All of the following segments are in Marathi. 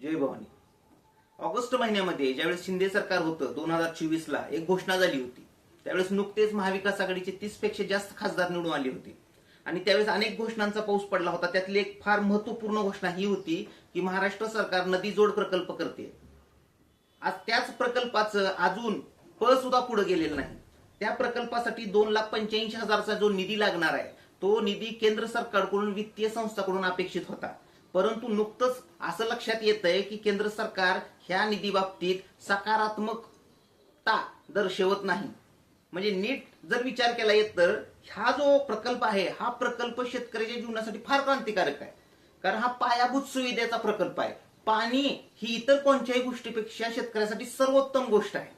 जय भवानी. ऑगस्ट महिन्यामध्ये ज्यावेळेस शिंदे सरकार होतं 2024 ला एक घोषणा झाली होती. त्यावेळेस नुकतेच महाविकास आघाडीचे 30 पेक्षा जास्त खासदार निवडून आले होते आणि त्यावेळेस अनेक घोषणांचा पाऊस पडला होता. त्यातली एक फार महत्वपूर्ण घोषणा ही होती की महाराष्ट्र सरकार नदी जोड प्रकल्प करते. आज त्याच प्रकल्पाचं अजून सुद्धा पुढे गेलेलं नाही. त्या प्रकल्पासाठी 2,85,000चा जो निधी लागणार आहे तो निधी केंद्र सरकारकडून वित्तीय संस्थाकडून अपेक्षित होता. परंतु नुकतंच असं लक्षात येतंय की केंद्र सरकार ह्या निधी बाबतीत सकारात्मकता दर्शवत नाही. म्हणजे नीट जर विचार केला येत तर हा जो प्रकल्प आहे हा प्रकल्प शेतकऱ्याच्या जीवनासाठी फार क्रांतिकारक आहे. कारण हा पायाभूत सुविधेचा प्रकल्प आहे. पाणी ही इतर कोणत्याही गोष्टीपेक्षा शेतकऱ्यासाठी सर्वोत्तम गोष्ट आहे.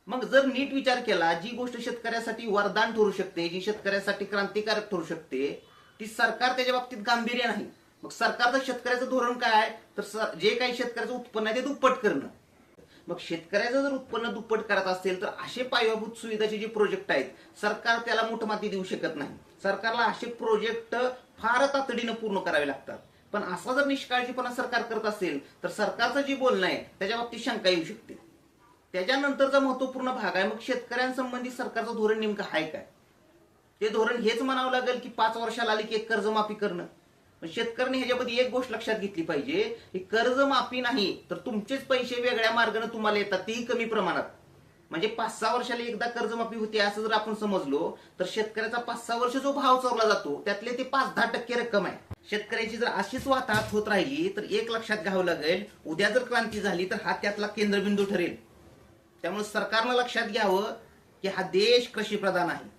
मग जर नीट विचार केला जी गोष्ट शेतकऱ्यासाठी वरदान ठरू शकते, जी शेतकऱ्यासाठी क्रांतिकारक ठरू शकते, ती सरकार त्याच्या बाबतीत गांभीर्य नाही. मग सरकारचं शेतकऱ्याचं धोरण काय आहे तर जे काही शेतकऱ्याचं उत्पन्न आहे ते दुप्पट करणं. मग शेतकऱ्याचं जर उत्पन्न दुप्पट करत असेल तर असे पायाभूत सुविधाचे जे प्रोजेक्ट आहेत सरकार त्याला मोठमाती देऊ शकत नाही. सरकारला असे प्रोजेक्ट फार तातडीनं पूर्ण करावे लागतात. पण असा जर निष्काळजीपणा सरकार करत असेल तर सरकारचं जे बोलणं आहे त्याच्या बाबतीत शंका येऊ शकते. त्याच्यानंतरचा महत्वपूर्ण भाग आहे मग शेतकऱ्यांसंबंधी सरकारचं धोरण नेमकं आहे काय. ते धोरण हेच म्हणावं लागेल की 5 वर्षाला आली की एक कर्जमाफी करणं. शेतकऱ्यांनी ह्याच्यामध्ये एक गोष्ट लक्षात घेतली पाहिजे की कर्जमाफी नाही तर तुमचेच पैसे वेगळ्या मार्गाने तुम्हाला येतात, तेही कमी प्रमाणात. म्हणजे 5-6 वर्षाला एकदा कर्जमाफी होते असं जर आपण समजलो तर शेतकऱ्याचा 5-6 वर्ष जो भाव चोरला जातो त्यातले ते 5-10% रक्कम आहे. शेतकऱ्याची जर अशीच वाताहत होत राहिली तर एक लक्षात घ्यावं लागेल उद्या जर क्रांती झाली तर हा त्यातला केंद्रबिंदू ठरेल. त्यामुळे सरकारनं लक्षात घ्यावं की हा देश कृषीप्रधान आहे.